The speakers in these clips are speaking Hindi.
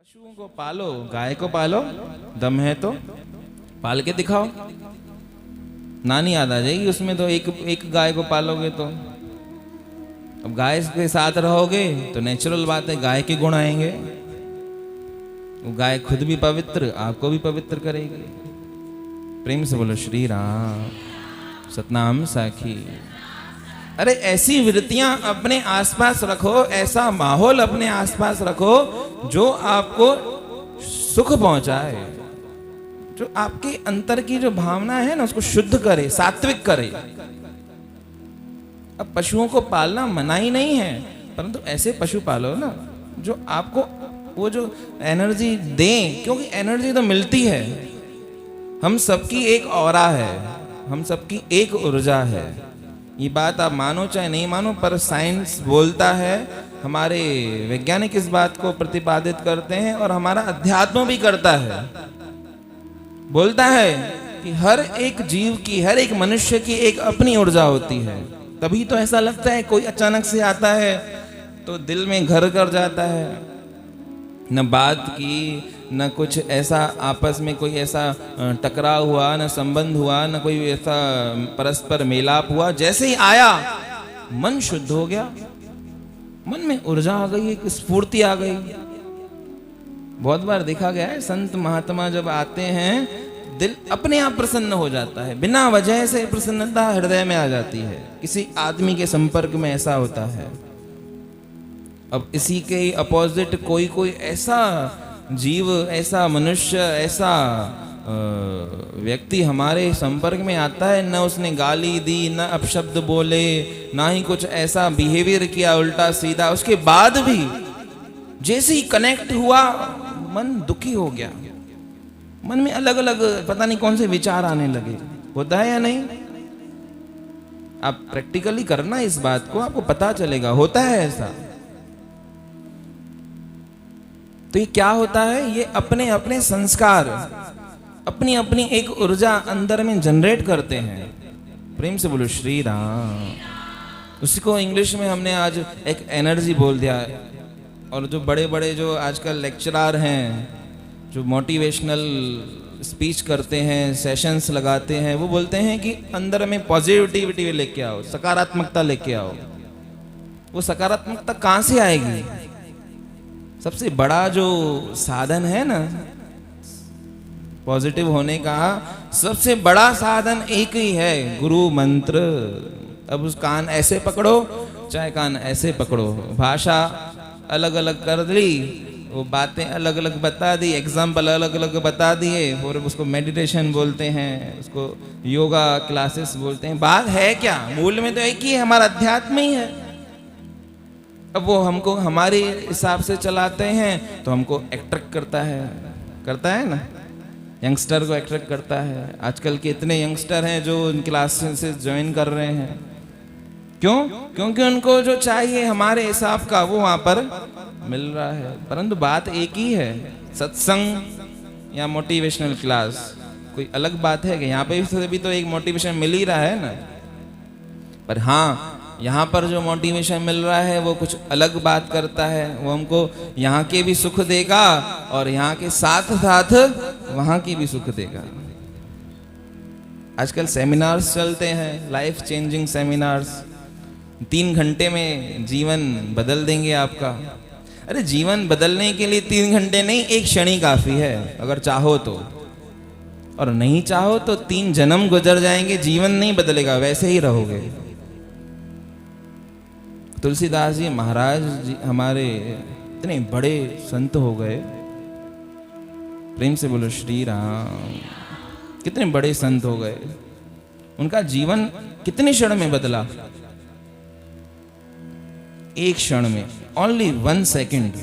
पशुओं को पालो, गाय को पालो, दम है तो पाल के दिखाओ। नानी याद आ जाएगी उसमें तो। एक गाय को पालोगे तो अब गाय के साथ रहोगे तो नेचुरल बात है गाय के गुण आएंगे। वो गाय खुद भी पवित्र, आपको भी पवित्र करेगी। प्रेम से बोलो श्री राम सतनाम साखी। अरे ऐसी वृत्तियां अपने आसपास रखो, ऐसा माहौल अपने आसपास रखो जो आपको सुख पहुंचाए, जो आपके अंतर की जो भावना है ना उसको शुद्ध करे, सात्विक करे। अब पशुओं को पालना मना ही नहीं है, परंतु ऐसे पशु पालो ना जो आपको वो जो एनर्जी दें, क्योंकि एनर्जी तो मिलती है। हम सबकी एक ऑरा है, हम सबकी एक ऊर्जा है। ये बात आप मानो चाहे नहीं मानो, पर साइंस बोलता है, हमारे वैज्ञानिक इस बात को प्रतिपादित करते हैं और हमारा अध्यात्म भी करता है। बोलता है कि हर एक जीव की, हर एक मनुष्य की एक अपनी ऊर्जा होती है। तभी तो ऐसा लगता है कोई अचानक से आता है तो दिल में घर कर जाता है। न बात की, न कुछ ऐसा आपस में कोई ऐसा टकराव हुआ, न संबंध हुआ, न कोई ऐसा परस्पर मेलाप हुआ। जैसे ही आया मन शुद्ध हो गया, मन में ऊर्जा आ गई, एक स्फूर्ति आ गई। बहुत बार देखा गया है संत महात्मा जब आते हैं दिल अपने आप प्रसन्न हो जाता है, बिना वजह से प्रसन्नता हृदय में आ जाती है। किसी आदमी के संपर्क में ऐसा होता है। अब इसी के अपोजिट कोई ऐसा जीव, ऐसा मनुष्य, ऐसा व्यक्ति हमारे संपर्क में आता है, न उसने गाली दी, न अपशब्द बोले, ना ही कुछ ऐसा बिहेवियर किया उल्टा सीधा, उसके बाद भी जैसे ही कनेक्ट हुआ मन दुखी हो गया। मन में अलग अलग पता नहीं कौन से विचार आने लगे। होता है या नहीं? आप प्रैक्टिकली करना इस बात को, आपको पता चलेगा होता है ऐसा। तो ये क्या होता है? ये अपने अपने संस्कार, अपनी अपनी एक ऊर्जा अंदर में जनरेट करते हैं। प्रेम से बोलो श्री राम। उसी को इंग्लिश में हमने आज एक एनर्जी बोल दिया। और जो बड़े बड़े जो आजकल लेक्चरर हैं, जो मोटिवेशनल स्पीच करते हैं, सेशंस लगाते हैं, वो बोलते हैं कि अंदर में पॉजिटिविटी लेके आओ, सकारात्मकता लेके आओ। वो सकारात्मकता कहाँ से आएगी? सबसे बड़ा जो साधन है ना पॉजिटिव होने का, सबसे बड़ा साधन एक ही है, गुरु मंत्र। अब उस कान ऐसे पकड़ो चाहे कान ऐसे पकड़ो, भाषा अलग अलग कर ली, वो बातें अलग अलग बता दी, एग्जाम्पल अलग अलग बता दिए, और उसको मेडिटेशन बोलते हैं, उसको योगा क्लासेस बोलते हैं। बात है क्या? मूल में तो एक ही है, हमारा अध्यात्म ही है। अब वो हमको हमारे हिसाब से चलाते हैं तो हमको अट्रैक्ट करता है ना, यंगस्टर को अट्रैक्ट करता है। आजकल के इतने यंगस्टर हैं जो इन क्लासेस से ज्वाइन कर रहे हैं। क्यों? क्योंकि उनको जो चाहिए हमारे हिसाब का वो वहां पर मिल रहा है। परंतु बात एक ही है, सत्संग या मोटिवेशनल क्लास कोई अलग बात है कि यहाँ पे भी तो एक मोटिवेशन मिल ही रहा है ना। पर हाँ, यहाँ पर जो मोटिवेशन मिल रहा है वो कुछ अलग बात करता है। वो हमको यहाँ के भी सुख देगा और यहाँ के साथ साथ वहाँ की भी सुख देगा। आजकल सेमिनार्स चलते हैं, लाइफ चेंजिंग सेमिनार्स। 3 घंटे में जीवन बदल देंगे आपका। अरे जीवन बदलने के लिए 3 घंटे नहीं, एक क्षण ही काफी है अगर चाहो तो। और नहीं चाहो तो 3 जन्म गुजर जाएंगे, जीवन नहीं बदलेगा, वैसे ही रहोगे। तुलसीदास जी महाराज जी हमारे इतने बड़े संत हो गए। प्रेम से बोलो श्री राम। कितने बड़े संत हो गए, उनका जीवन कितने क्षण में बदला? एक क्षण में, ओनली 1 सेकेंड।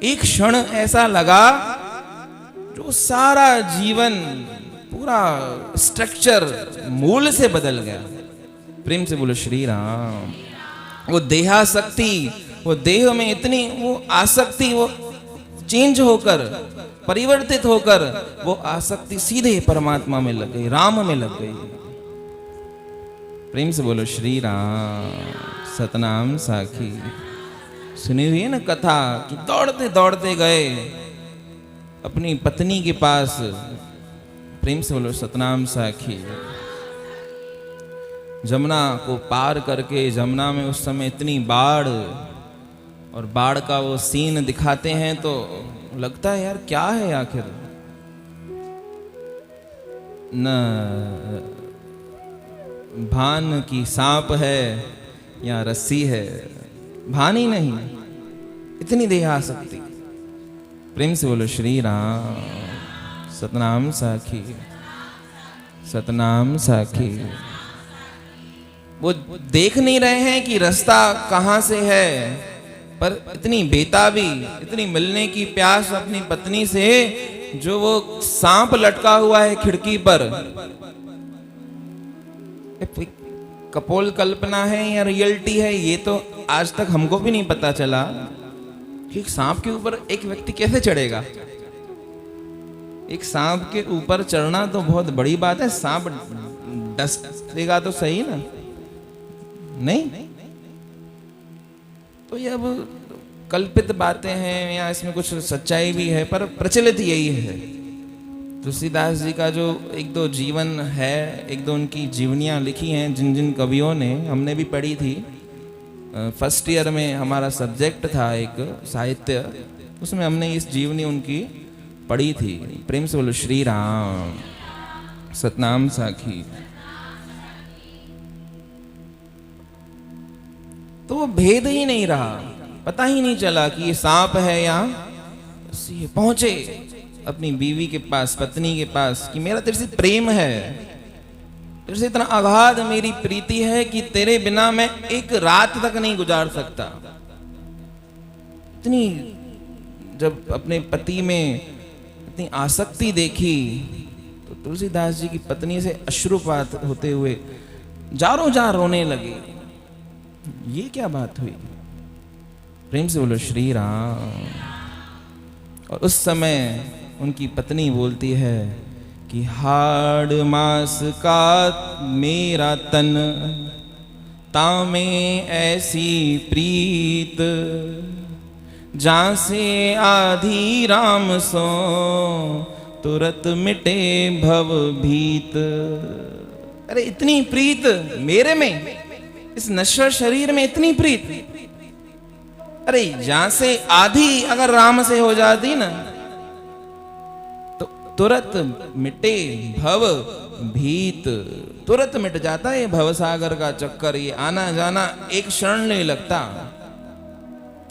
एक क्षण ऐसा लगा जो सारा जीवन, पूरा स्ट्रक्चर मूल से बदल गया। प्रेम से बोलो श्री राम। वो देहासक्ति, वो देह में इतनी वो आसक्ति, वो चेंज होकर, परिवर्तित होकर वो आसक्ति सीधे परमात्मा में लग गई, राम में लग गई। प्रेम से बोलो श्री राम सतनाम साखी। सुनी हुई है ना कथा कि दौड़ते दौड़ते गए अपनी पत्नी के पास। प्रेम से बोलो सतनाम साखी। जमुना को पार करके, जमुना में उस समय इतनी बाढ़, और बाढ़ का वो सीन दिखाते हैं तो लगता है यार क्या है आखिर। न भान की सांप है या रस्सी है, भान ही नहीं, इतनी देह आसक्ति। प्रेम से बोलो श्री राम। सतनाम साखी, सतनाम साखी। वो देख नहीं रहे हैं कि रास्ता कहां से है, पर इतनी बेताबी, इतनी मिलने की प्यास अपनी पत्नी से, जो वो सांप लटका हुआ है खिड़की पर। कपोल कल्पना है या रियलिटी है, ये तो आज तक हमको भी नहीं पता चला कि सांप के ऊपर एक व्यक्ति कैसे चढ़ेगा। एक सांप के ऊपर चढ़ना तो बहुत बड़ी बात है, सांप डसेगा तो सही ना, नहीं। तो ये अब कल्पित बातें हैं या इसमें कुछ सच्चाई भी है, पर प्रचलित यही है। तुलसीदास जी का जो एक दो जीवन है, एक दो उनकी जीवनियाँ लिखी हैं जिन जिन कवियों ने, हमने भी पढ़ी थी। फर्स्ट ईयर में हमारा सब्जेक्ट था एक साहित्य, उसमें हमने इस जीवनी उनकी पढ़ी थी। प्रेम से बोलो श्री राम। सतनाम साखी। तो वो भेद ही नहीं रहा, पता ही नहीं चला कि ये सांप है या पहुंचे अपनी बीवी के पास, पत्नी के पास, कि मेरा तेरे से प्रेम है, तेरे से इतना अगाध मेरी प्रीति है कि तेरे बिना मैं एक रात तक नहीं गुजार सकता। इतनी जब अपने पति में इतनी आसक्ति देखी तो तुलसीदास जी की पत्नी से अश्रुपात होते हुए जारों जार रोने लगे। ये क्या बात हुई? प्रेम से बोलो श्री राम। और उस समय उनकी पत्नी बोलती है कि हाड़ मास का मेरा तन, तामे ऐसी प्रीत, जहाँ से आधी राम सो, तुरत मिटे भव भीत। अरे इतनी प्रीत मेरे में, इस नश्वर शरीर में इतनी प्रीत। अरे जहां से आधी अगर राम से हो जाती ना, तो तुरत मिटे भव भीत, तुरत मिट जाता है भव सागर का चक्कर। ये आना जाना एक क्षण नहीं लगता।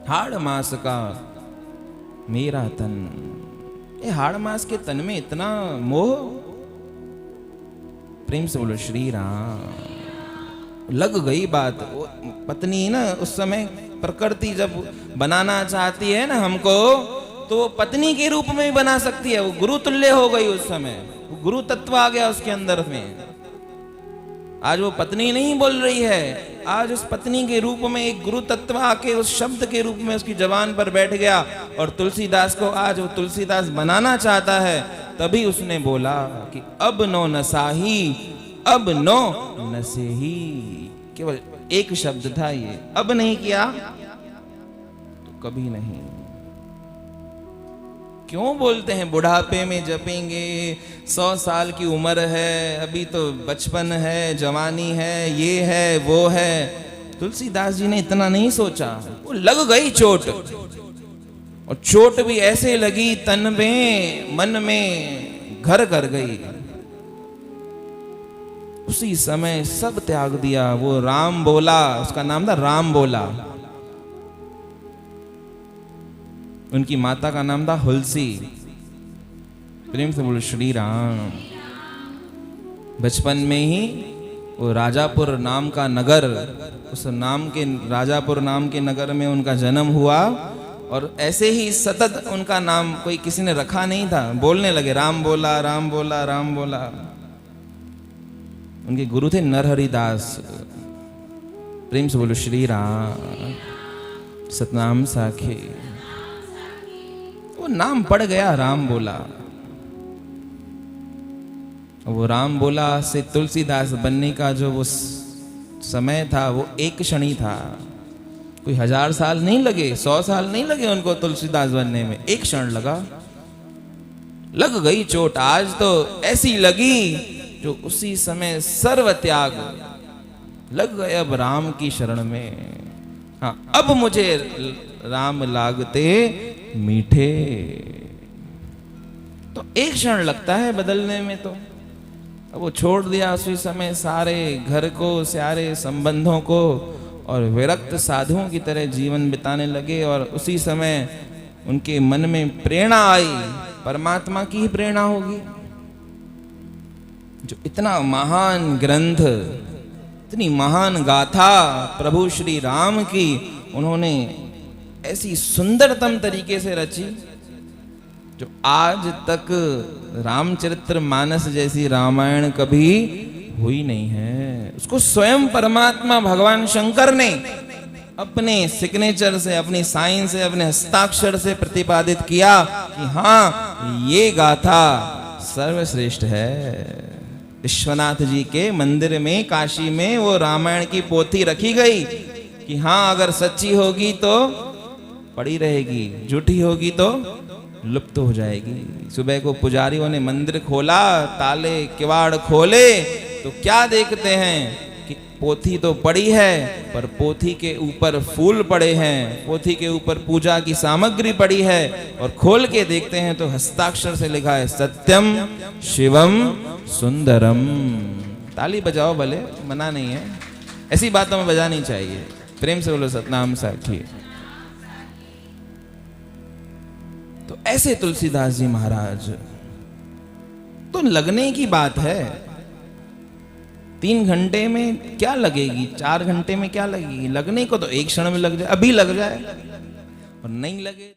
हाड़ मास का मेरा तन, ये हाड़ मास के तन में इतना मोह। प्रेम से बोलो श्री राम। लग गई बात। पत्नी ना उस समय प्रकृति जब बनाना चाहती है ना हमको, तो वो पत्नी के रूप में भी बना सकती है। वो गुरु तुल्य हो गई उस समय, वो गुरु तत्व आ गया उसके अंदर में। आज वो पत्नी नहीं बोल रही है, आज उस पत्नी के रूप में एक गुरु तत्व आके उस शब्द के रूप में उसकी जबान पर बैठ गया। और तुलसीदास को आज वो तुलसीदास बनाना चाहता है, तभी उसने बोला कि अब नो नसाही, अब नो नसे ही। केवल एक शब्द था ये, अब नहीं किया तो कभी नहीं। क्यों बोलते हैं बुढ़ापे में जपेंगे, 100 साल की उम्र है, अभी तो बचपन है, जवानी है, ये है वो है। तुलसीदास जी ने इतना नहीं सोचा, वो लग गई चोट। और चोट भी ऐसे लगी तन में, मन में घर कर गई। उसी समय सब त्याग दिया। वो राम बोला, उसका नाम था राम बोला। उनकी माता का नाम था हुलसी। प्रेम से बोलो श्री राम। बचपन में ही वो राजापुर नाम का नगर, उस नाम के राजापुर नाम के नगर में उनका जन्म हुआ। और ऐसे ही सतत उनका नाम कोई किसी ने रखा नहीं था, बोलने लगे राम बोला, राम बोला, राम बोला। उनके गुरु थे नरहरि दास। प्रेम से बोलो श्री राम। सतनाम साखे। वो नाम पड़ गया राम बोला। वो राम बोला से तुलसीदास बनने का जो वो समय था, वो एक क्षण ही था। कोई 1000 साल नहीं लगे, 100 साल नहीं लगे उनको तुलसीदास बनने में, एक क्षण लगा। लग गई चोट आज तो ऐसी लगी जो उसी समय सर्व त्याग, लग गए अब राम की शरण में। हाँ, अब मुझे राम लागते मीठे। तो एक क्षण लगता है बदलने में। तो अब वो छोड़ दिया उसी समय सारे घर को, सारे संबंधों को, और विरक्त साधुओं की तरह जीवन बिताने लगे। और उसी समय उनके मन में प्रेरणा आई, परमात्मा की ही प्रेरणा होगी। जो इतना महान ग्रंथ, इतनी महान गाथा प्रभु श्री राम की उन्होंने ऐसी सुंदरतम तरीके से रची, जो आज तक रामचरित्र मानस जैसी रामायण कभी हुई नहीं है। उसको स्वयं परमात्मा भगवान शंकर ने अपने सिग्नेचर से, अपनी साइन से, अपने हस्ताक्षर से प्रतिपादित किया कि हाँ, ये गाथा सर्वश्रेष्ठ है। विश्वनाथ जी के मंदिर में काशी में वो रामायण की पोथी रखी गई कि हाँ, अगर सच्ची होगी तो पड़ी रहेगी, झूठी होगी तो लुप्त हो जाएगी। सुबह को पुजारियों ने मंदिर खोला, ताले किवाड़ खोले, तो क्या देखते हैं कि पोथी तो पड़ी है, पर पोथी के ऊपर फूल पड़े हैं, पोथी के ऊपर पूजा की सामग्री पड़ी है। और खोल के देखते हैं तो हस्ताक्षर से लिखा है सत्यम शिवम सुंदरम। ताली बजाओ भले, मना नहीं है, ऐसी बातों में बजानी चाहिए। प्रेम से बोलो सतनाम साखी। तो ऐसे तुलसीदास जी महाराज। तो लगने की बात है, 3 घंटे में क्या लगेगी, 4 घंटे में क्या लगेगी? लगने को तो एक क्षण में लग जाए, अभी लग जाए, और नहीं लगे